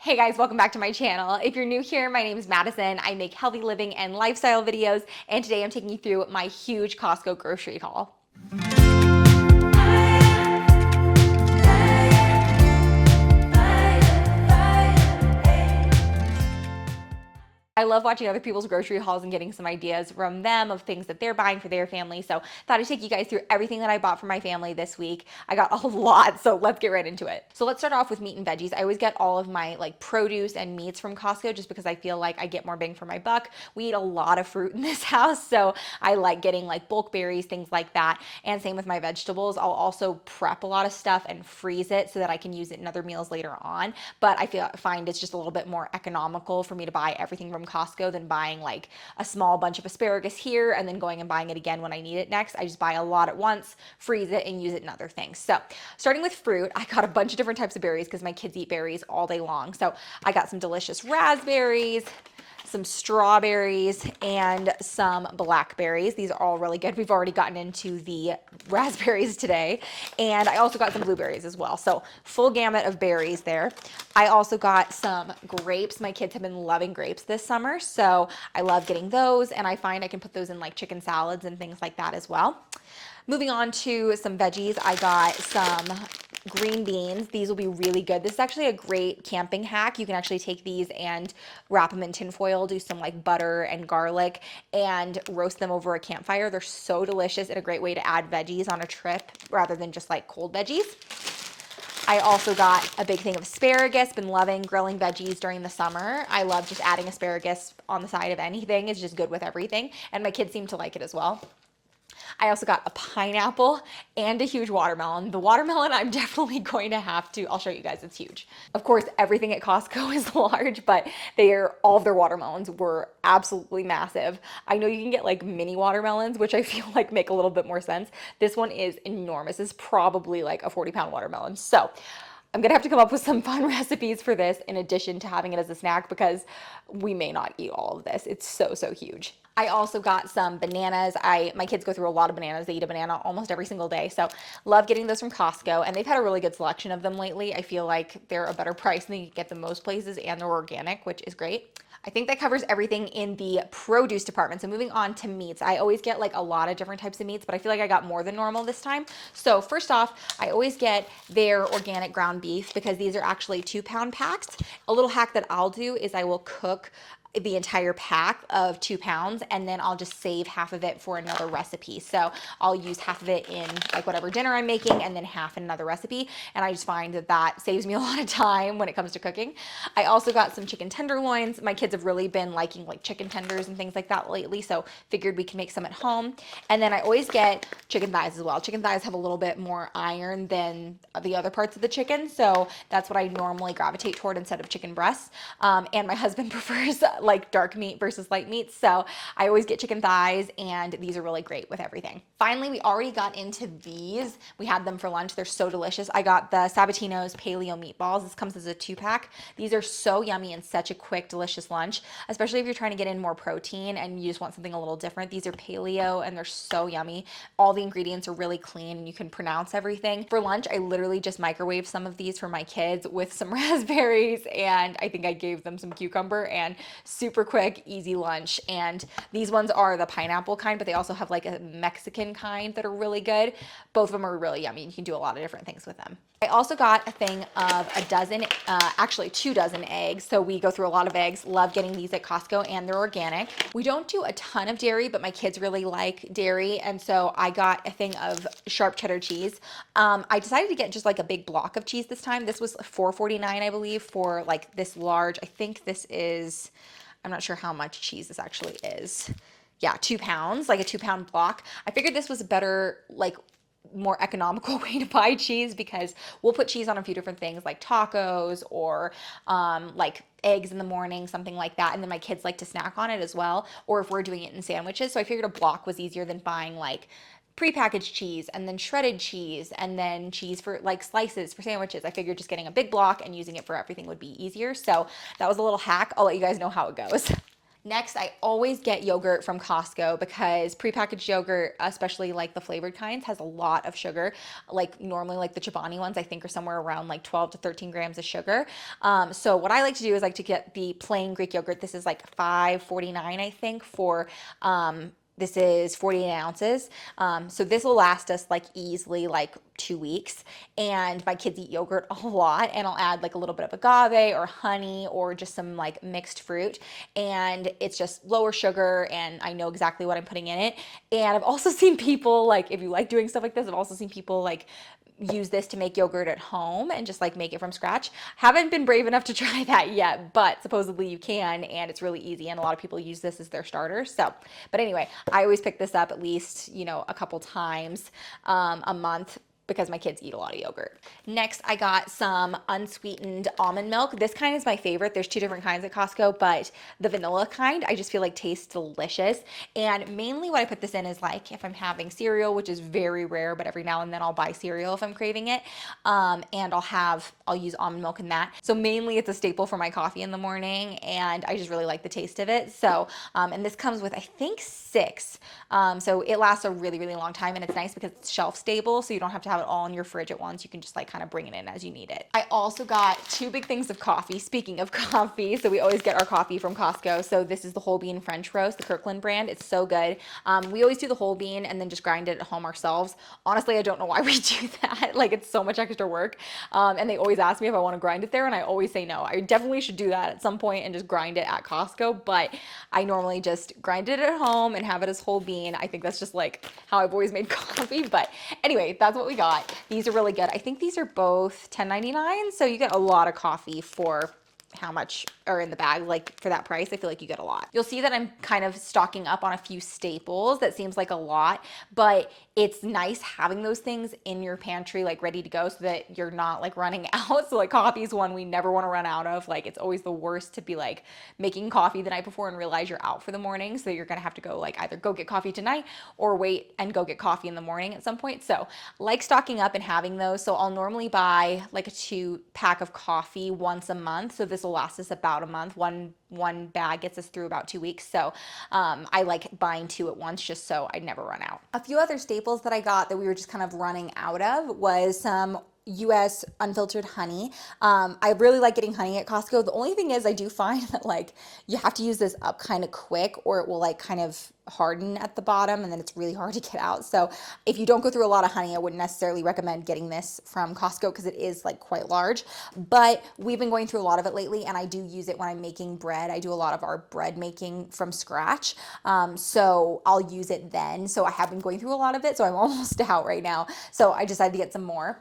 Hey guys, welcome back to my channel. If you're new here, my name is Madison. I make healthy living and lifestyle videos, and today I'm taking you through my huge Costco grocery haul. I love watching other people's grocery hauls and getting some ideas from them of things that they're buying for their family. So thought I'd take you guys through everything that I bought for my family this week. I got a lot, so let's get right into it. So let's start off with meat and veggies. I always get all of my produce and meats from Costco just because I feel like I get more bang for my buck. We eat a lot of fruit in this house, so I like getting bulk berries, things like that. And same with my vegetables. I'll also prep a lot of stuff and freeze it so that I can use it in other meals later on. But I find it's just a little bit more economical for me to buy everything from Costco than buying a small bunch of asparagus here and then going and buying it again when I need it next. I just buy a lot at once, freeze it, and use it in other things. So starting with fruit, I got a bunch of different types of berries because my kids eat berries all day long. So I got some delicious raspberries, some strawberries, and some blackberries. These are all really good. We've already gotten into the raspberries today. And I also got some blueberries as well. So full gamut of berries there. I also got some grapes. My kids have been loving grapes this summer, so I love getting those. And I find I can put those in chicken salads and things like that as well. Moving on to some veggies, I got some green beans. These will be really good. This is actually a great camping hack. You can actually take these and wrap them in tin foil, do some butter and garlic, and roast them over a campfire. They're so delicious and a great way to add veggies on a trip rather than just cold veggies. I also got a big thing of asparagus. Been loving grilling veggies during the summer. I love just adding asparagus on the side of anything. It's just good with everything. And my kids seem to like it as well. I also got a pineapple and a huge watermelon. The watermelon I'm definitely going to have to, I'll show you guys, it's huge. Of course, everything at Costco is large, but all of their watermelons were absolutely massive. I know you can get mini watermelons, which I feel make a little bit more sense. This one is enormous. This is probably a 40-pound watermelon. So I'm gonna have to come up with some fun recipes for this in addition to having it as a snack because we may not eat all of this. It's so, so huge. I also got some bananas. My kids go through a lot of bananas. They eat a banana almost every single day. So love getting those from Costco, and they've had a really good selection of them lately. I feel like they're a better price than you can get them most places, and they're organic, which is great. I think that covers everything in the produce department. So moving on to meats. I always get a lot of different types of meats, but I feel like I got more than normal this time. So first off, I always get their organic ground beef because these are actually 2-pound packs. A little hack that I'll do is I will cook the entire pack of 2 pounds, and then I'll just save half of it for another recipe. So I'll use half of it in whatever dinner I'm making and then half in another recipe. And I just find that saves me a lot of time when it comes to cooking. I also got some chicken tenderloins. My kids have really been liking chicken tenders and things like that lately, so figured we can make some at home. And then I always get chicken thighs as well. Chicken thighs have a little bit more iron than the other parts of the chicken, so that's what I normally gravitate toward instead of chicken breasts. And my husband prefers dark meat versus light meat. So I always get chicken thighs, and these are really great with everything. Finally, we already got into these. We had them for lunch. They're so delicious. I got the Sabatino's paleo meatballs. This comes as a 2-pack. These are so yummy and such a quick, delicious lunch, especially if you're trying to get in more protein and you just want something a little different. These are paleo and they're so yummy. All the ingredients are really clean and you can pronounce everything. For lunch, I literally just microwaved some of these for my kids with some raspberries, and I think I gave them some cucumber, and super quick, easy lunch. And these ones are the pineapple kind, but they also have a Mexican kind that are really good. Both of them are really yummy. You can do a lot of different things with them. I also got a thing of actually 2 dozen eggs. So we go through a lot of eggs. Love getting these at Costco, and they're organic. We don't do a ton of dairy, but my kids really like dairy. And so I got a thing of sharp cheddar cheese. I decided to get just a big block of cheese this time. This was $4.49, I believe, for this large. I think this is, I'm not sure how much cheese this actually is. Yeah, 2 pounds, a 2-pound block. I figured this was a better, more economical way to buy cheese because we'll put cheese on a few different things like tacos or eggs in the morning, something like that. And then my kids like to snack on it as well, or if we're doing it in sandwiches. So I figured a block was easier than buying prepackaged cheese and then shredded cheese and then cheese for slices for sandwiches. I figured just getting a big block and using it for everything would be easier. So that was a little hack. I'll let you guys know how it goes. Next, I always get yogurt from Costco because prepackaged yogurt, especially like the flavored kinds, has a lot of sugar. Like normally, like the Chobani ones, I think are somewhere around like 12 to 13 grams of sugar. So what I like to do is like to get the plain Greek yogurt. This is like $5.49, I think, for this is 48 ounces. So this will last us like easily like 2 weeks. And my kids eat yogurt a lot, and I'll add like a little bit of agave or honey or just some like mixed fruit. And it's just lower sugar, and I know exactly what I'm putting in it. And I've also seen people, like, if you like doing stuff like this, I've also seen people like use this to make yogurt at home and just like make it from scratch. Haven't been brave enough to try that yet, but supposedly you can, and it's really easy, and a lot of people use this as their starter. So, but anyway, I always pick this up at least, a couple times a month because my kids eat a lot of yogurt. Next, I got some unsweetened almond milk. This kind is my favorite. There's two different kinds at Costco, but the vanilla kind I just feel like tastes delicious. And mainly what I put this in is like if I'm having cereal, which is very rare, but every now and then I'll buy cereal if I'm craving it. And I'll use almond milk in that. So mainly it's a staple for my coffee in the morning, and I just really like the taste of it. So, and this comes with, I think, 6. So it lasts a really, really long time, and it's nice because it's shelf stable, so you don't have to have it all in your fridge at once. You can just like kind of bring it in as you need it. I also got 2 big things of coffee. Speaking of coffee, so we always get our coffee from Costco. So this is the whole bean French roast, the Kirkland brand. It's so good. We always do the whole bean and then just grind it at home ourselves. Honestly, I don't know why we do that. Like, it's so much extra work. And they always ask me if I want to grind it there, and I always say no. I definitely should do that at some point and just grind it at Costco, but I normally just grind it at home and have it as whole bean. I think that's just like how I've always made coffee. But anyway, that's what we got. These are really good. I think these are both $10.99, so you get a lot of coffee for how much are in the bag. Like, for that price, I feel like you get a lot. You'll see that I'm kind of stocking up on a few staples. That seems like a lot, but it's nice having those things in your pantry, like ready to go, so that you're not like running out. So like coffee is one we never want to run out of. Like, it's always the worst to be like making coffee the night before and realize you're out for the morning. So you're going to have to go like either go get coffee tonight or wait and go get coffee in the morning at some point. So like stocking up and having those. So I'll normally buy like a 2-pack of coffee once a month. So this will last us about a month. One bag gets us through about 2 weeks. So I like buying 2 at once just so I never run out. A few other staples that I got that we were just kind of running out of was some US unfiltered honey. I really like getting honey at Costco. The only thing is I do find that like you have to use this up kind of quick, or it will like kind of harden at the bottom, and then it's really hard to get out. So if you don't go through a lot of honey, I wouldn't necessarily recommend getting this from Costco because it is like quite large. But we've been going through a lot of it lately, and I do use it when I'm making bread. I do a lot of our bread making from scratch. So I'll use it then. So I have been going through a lot of it, so I'm almost out right now. So I decided to get some more.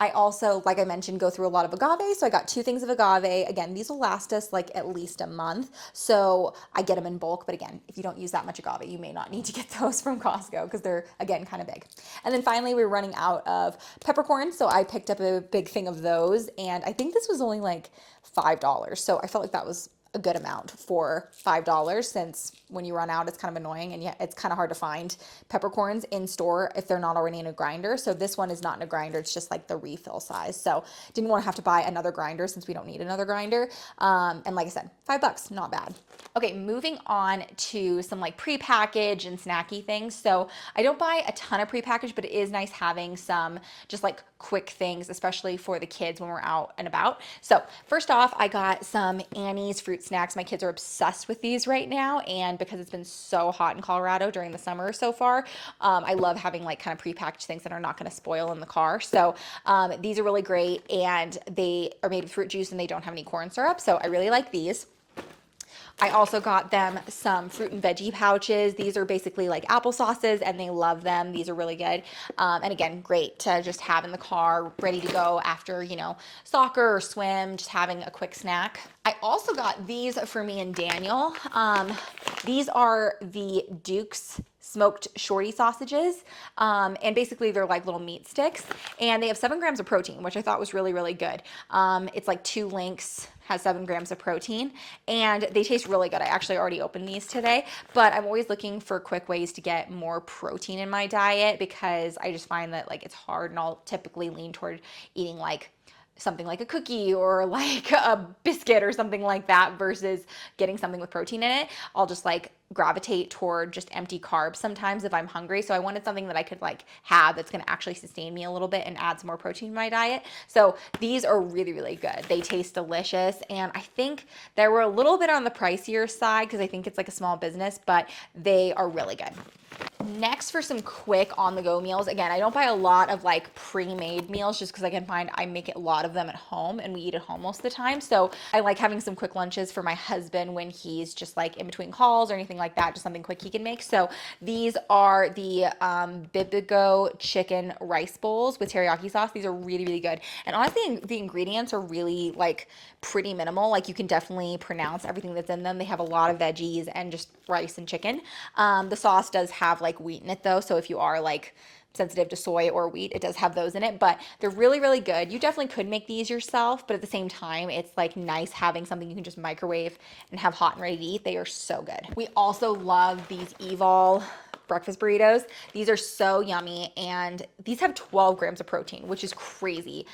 I also, like I mentioned, go through a lot of agave. So I got 2 things of agave. Again, these will last us like at least a month. So I get them in bulk. But again, if you don't use that much agave, you may not need to get those from Costco because they're, again, kind of big. And then finally, we're running out of peppercorns. So I picked up a big thing of those. And I think this was only like $5. So I felt like that was a good amount for $5, since when you run out, it's kind of annoying, and yet it's kind of hard to find peppercorns in store if they're not already in a grinder. So this one is not in a grinder. It's just like the refill size. So didn't want to have to buy another grinder since we don't need another grinder. And like I said, $5, not bad. Okay, moving on to some like prepackaged and snacky things. So I don't buy a ton of prepackaged, but it is nice having some just like quick things, especially for the kids when we're out and about. So first off, I got some Annie's fruit snacks. My kids are obsessed with these right now, and because it's been so hot in Colorado during the summer so far, I love having like kind of prepackaged things that are not going to spoil in the car. So these are really great, and they are made with fruit juice and they don't have any corn syrup. So I really like these. I also got them some fruit and veggie pouches. These are basically like applesauces, and they love them. These are really good. And again, great to just have in the car, ready to go after, soccer or swim, just having a quick snack. I also got these for me and Daniel. These are the Duke's smoked shorty sausages, and basically they're like little meat sticks, and they have 7 grams of protein, which I thought was really, really good. It's like 2 links, has 7 grams of protein, and they taste really good. I actually already opened these today, but I'm always looking for quick ways to get more protein in my diet because I just find that like it's hard, and I'll typically lean toward eating like something like a cookie or like a biscuit or something like that versus getting something with protein in it. I'll just like gravitate toward just empty carbs sometimes if I'm hungry. So I wanted something that I could like have that's going to actually sustain me a little bit and add some more protein to my diet. So these are really, really good. They taste delicious. And I think they were a little bit on the pricier side because I think it's like a small business, but they are really good. Next, for some quick on-the-go meals. Again, I don't buy a lot of like pre-made meals just because I can find I make a lot of them at home and we eat at home most of the time. So I like having some quick lunches for my husband when he's just like in between calls or anything like that, just something quick he can make. So these are the Bibigo chicken rice bowls with teriyaki sauce. These are really, really good. And honestly, the ingredients are really like pretty minimal. Like you can definitely pronounce everything that's in them. They have a lot of veggies and just rice and chicken. The sauce does have like wheat in it though, so if you are like sensitive to soy or wheat, it does have those in it, but they're really, really good. You definitely could make these yourself, but at the same time, it's like nice having something you can just microwave and have hot and ready to eat. They are so good. We also love these Evol breakfast burritos. These are so yummy, and these have 12 grams of protein, which is crazy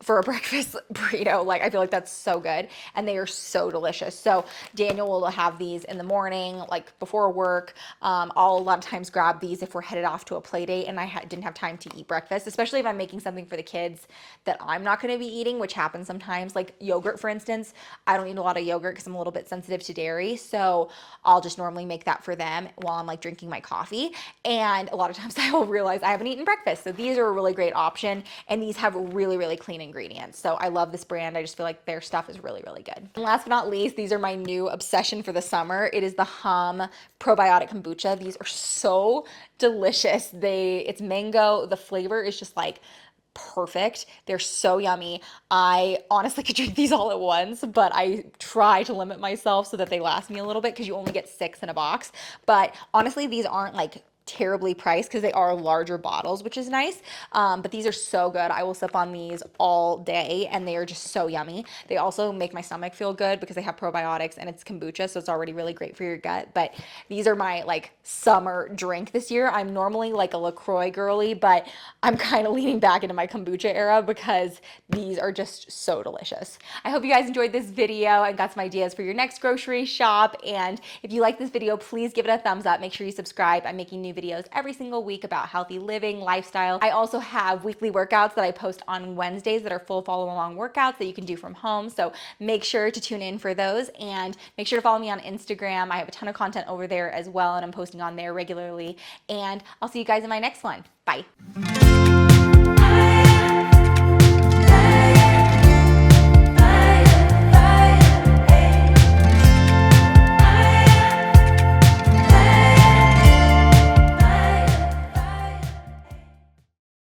for a breakfast burrito. Like, I feel like that's so good, and they are so delicious. So Daniel will have these in the morning, like before work. I'll a lot of times grab these if we're headed off to a play date and I didn't have time to eat breakfast, especially if I'm making something for the kids that I'm not going to be eating, which happens sometimes, like yogurt, for instance. I don't eat a lot of yogurt because I'm a little bit sensitive to dairy, so I'll just normally make that for them while I'm like drinking my coffee. And a lot of times I will realize I haven't eaten breakfast, so these are a really great option, and these have really, really clean ingredients. So I love this brand. I just feel like their stuff is really, really good. And last but not least, these are my new obsession for the summer. It is the Hum probiotic kombucha. These are so delicious. It's mango. The flavor is just like perfect. They're so yummy. I honestly could drink these all at once, but I try to limit myself so that they last me a little bit because you only get 6 in a box. But honestly, these aren't like terribly priced because they are larger bottles, which is nice. But these are so good. I will sip on these all day, and they are just so yummy. They also make my stomach feel good because they have probiotics and it's kombucha, so it's already really great for your gut. But these are my like summer drink this year. I'm normally like a LaCroix girly, but I'm kind of leaning back into my kombucha era because these are just so delicious. I hope you guys enjoyed this video and got some ideas for your next grocery shop. And if you like this video, please give it a thumbs up. Make sure you subscribe. I'm making new videos every single week about healthy living, lifestyle. I also have weekly workouts that I post on Wednesdays that are full follow along workouts that you can do from home. So make sure to tune in for those, and make sure to follow me on Instagram. I have a ton of content over there as well, and I'm posting on there regularly. And I'll see you guys in my next one. Bye.